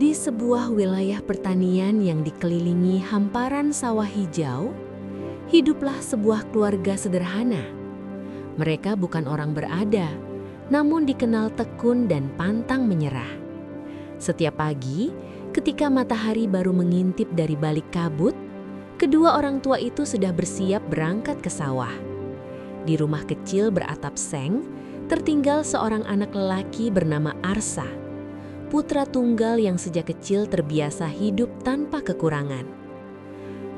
Di sebuah wilayah pertanian yang dikelilingi hamparan sawah hijau, hiduplah sebuah keluarga sederhana. Mereka bukan orang berada, namun dikenal tekun dan pantang menyerah. Setiap pagi, ketika matahari baru mengintip dari balik kabut, kedua orang tua itu sudah bersiap berangkat ke sawah. Di rumah kecil beratap seng, tertinggal seorang anak lelaki bernama Arsa, putra tunggal yang sejak kecil terbiasa hidup tanpa kekurangan.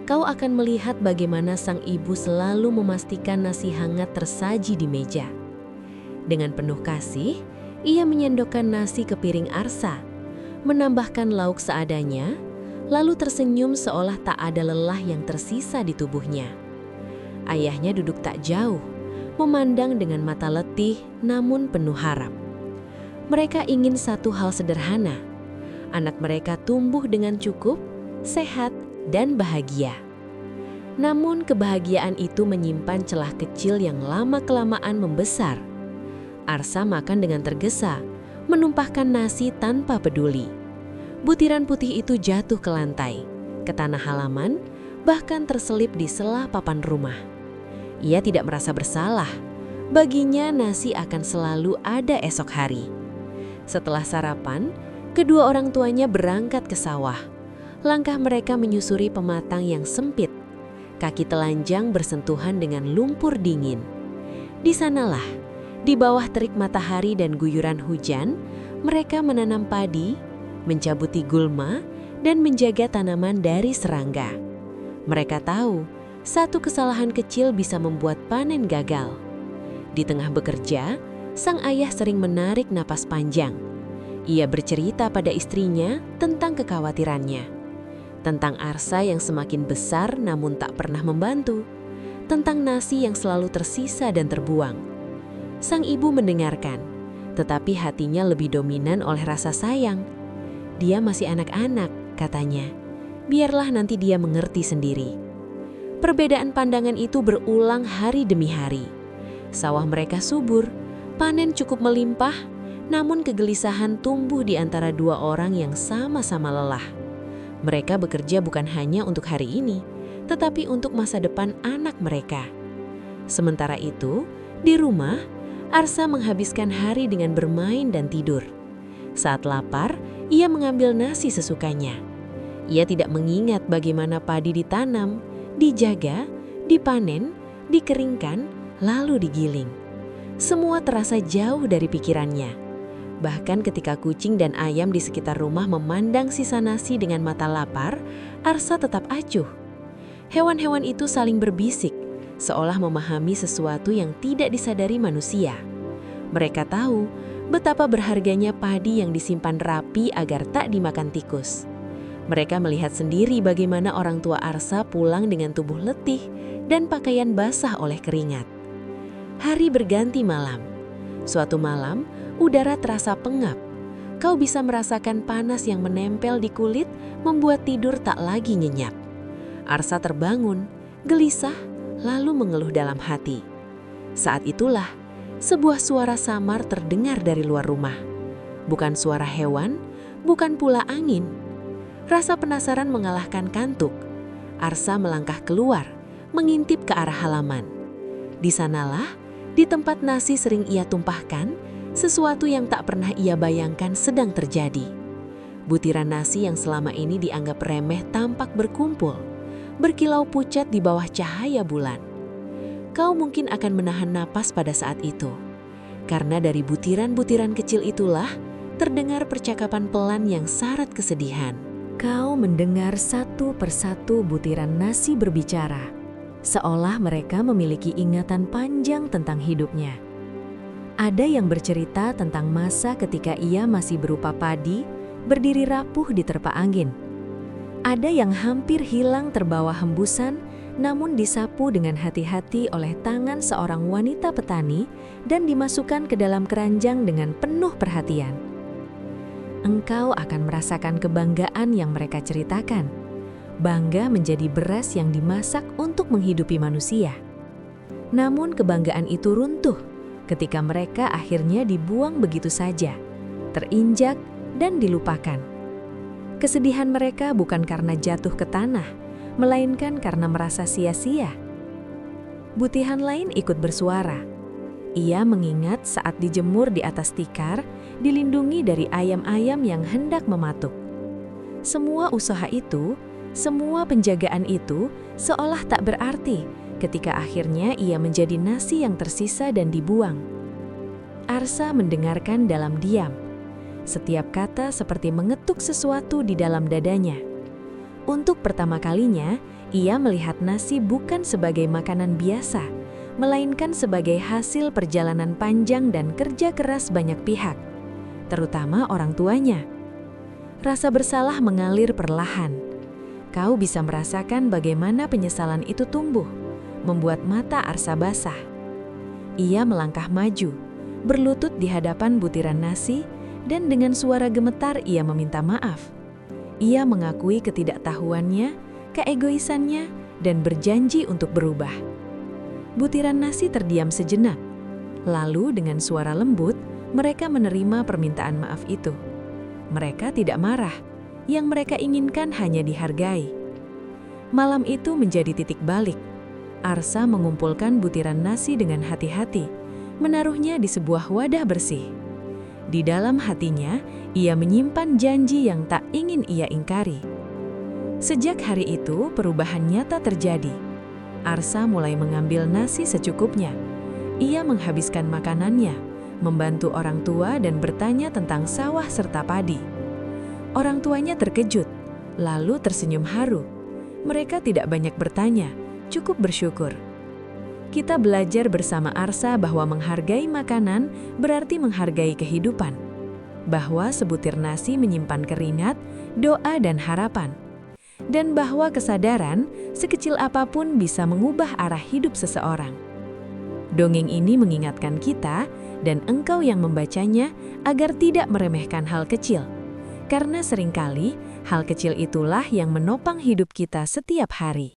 Kau akan melihat bagaimana sang ibu selalu memastikan nasi hangat tersaji di meja. Dengan penuh kasih, ia menyendokkan nasi ke piring Arsa, menambahkan lauk seadanya, lalu tersenyum seolah tak ada lelah yang tersisa di tubuhnya. Ayahnya duduk tak jauh, memandang dengan mata letih namun penuh harap. Mereka ingin satu hal sederhana, anak mereka tumbuh dengan cukup, sehat, dan bahagia. Namun kebahagiaan itu menyimpan celah kecil yang lama-kelamaan membesar. Arsa makan dengan tergesa, menumpahkan nasi tanpa peduli. Butiran putih itu jatuh ke lantai, ke tanah halaman, bahkan terselip di sela papan rumah. Ia tidak merasa bersalah, baginya nasi akan selalu ada esok hari. Setelah sarapan, kedua orang tuanya berangkat ke sawah. Langkah mereka menyusuri pematang yang sempit. Kaki telanjang bersentuhan dengan lumpur dingin. Di sanalah, di bawah terik matahari dan guyuran hujan, mereka menanam padi, mencabuti gulma, dan menjaga tanaman dari serangga. Mereka tahu, satu kesalahan kecil bisa membuat panen gagal. Di tengah bekerja, sang ayah sering menarik napas panjang. Ia bercerita pada istrinya tentang kekhawatirannya, tentang Arsa yang semakin besar namun tak pernah membantu, tentang nasi yang selalu tersisa dan terbuang. Sang ibu mendengarkan, tetapi hatinya lebih dominan oleh rasa sayang. Dia masih anak-anak, katanya. Biarlah nanti dia mengerti sendiri. Perbedaan pandangan itu berulang hari demi hari. Sawah mereka subur, panen cukup melimpah, namun kegelisahan tumbuh di antara dua orang yang sama-sama lelah. Mereka bekerja bukan hanya untuk hari ini, tetapi untuk masa depan anak mereka. Sementara itu, di rumah, Arsa menghabiskan hari dengan bermain dan tidur. Saat lapar, ia mengambil nasi sesukanya. Ia tidak mengingat bagaimana padi ditanam, dijaga, dipanen, dikeringkan, lalu digiling. Semua terasa jauh dari pikirannya. Bahkan ketika kucing dan ayam di sekitar rumah memandang sisa nasi dengan mata lapar, Arsa tetap acuh. Hewan-hewan itu saling berbisik, seolah memahami sesuatu yang tidak disadari manusia. Mereka tahu betapa berharganya padi yang disimpan rapi agar tak dimakan tikus. Mereka melihat sendiri bagaimana orang tua Arsa pulang dengan tubuh letih dan pakaian basah oleh keringat. Hari berganti malam. Suatu malam, udara terasa pengap. Kau bisa merasakan panas yang menempel di kulit, membuat tidur tak lagi nyenyak. Arsa terbangun, gelisah, lalu mengeluh dalam hati. Saat itulah, sebuah suara samar terdengar dari luar rumah. Bukan suara hewan, bukan pula angin. Rasa penasaran mengalahkan kantuk. Arsa melangkah keluar, mengintip ke arah halaman. Di sanalah, di tempat nasi sering ia tumpahkan, sesuatu yang tak pernah ia bayangkan sedang terjadi. Butiran nasi yang selama ini dianggap remeh tampak berkumpul, berkilau pucat di bawah cahaya bulan. Kau mungkin akan menahan napas pada saat itu, karena dari butiran-butiran kecil itulah terdengar percakapan pelan yang syarat kesedihan. Kau mendengar satu persatu butiran nasi berbicara, seolah mereka memiliki ingatan panjang tentang hidupnya. Ada yang bercerita tentang masa ketika ia masih berupa padi, berdiri rapuh di terpa angin. Ada yang hampir hilang terbawa hembusan, namun disapu dengan hati-hati oleh tangan seorang wanita petani dan dimasukkan ke dalam keranjang dengan penuh perhatian. Engkau akan merasakan kebanggaan yang mereka ceritakan. Bangga menjadi beras yang dimasak untuk menghidupi manusia. Namun kebanggaan itu runtuh ketika mereka akhirnya dibuang begitu saja, terinjak dan dilupakan. Kesedihan mereka bukan karena jatuh ke tanah, melainkan karena merasa sia-sia. Butihan lain ikut bersuara. Ia mengingat saat dijemur di atas tikar, dilindungi dari ayam-ayam yang hendak mematuk. Semua usaha itu, semua penjagaan itu, seolah tak berarti ketika akhirnya ia menjadi nasi yang tersisa dan dibuang. Arsa mendengarkan dalam diam. Setiap kata seperti mengetuk sesuatu di dalam dadanya. Untuk pertama kalinya, ia melihat nasi bukan sebagai makanan biasa, melainkan sebagai hasil perjalanan panjang dan kerja keras banyak pihak, terutama orang tuanya. Rasa bersalah mengalir perlahan. Kau bisa merasakan bagaimana penyesalan itu tumbuh, membuat mata Arsa basah. Ia melangkah maju, berlutut di hadapan butiran nasi, dan dengan suara gemetar ia meminta maaf. Ia mengakui ketidaktahuannya, keegoisannya, dan berjanji untuk berubah. Butiran nasi terdiam sejenak. Lalu dengan suara lembut, mereka menerima permintaan maaf itu. Mereka tidak marah. Yang mereka inginkan hanya dihargai. Malam itu menjadi titik balik. Arsa mengumpulkan butiran nasi dengan hati-hati, menaruhnya di sebuah wadah bersih. Di dalam hatinya, ia menyimpan janji yang tak ingin ia ingkari. Sejak hari itu, perubahan nyata terjadi. Arsa mulai mengambil nasi secukupnya. Ia menghabiskan makanannya, membantu orang tua dan bertanya tentang sawah serta padi. Orang tuanya terkejut, lalu tersenyum haru. Mereka tidak banyak bertanya, cukup bersyukur. Kita belajar bersama Arsa bahwa menghargai makanan berarti menghargai kehidupan. Bahwa sebutir nasi menyimpan keringat, doa dan harapan. Dan bahwa kesadaran, sekecil apapun bisa mengubah arah hidup seseorang. Dongeng ini mengingatkan kita, dan engkau yang membacanya, agar tidak meremehkan hal kecil. Karena seringkali, hal kecil itulah yang menopang hidup kita setiap hari.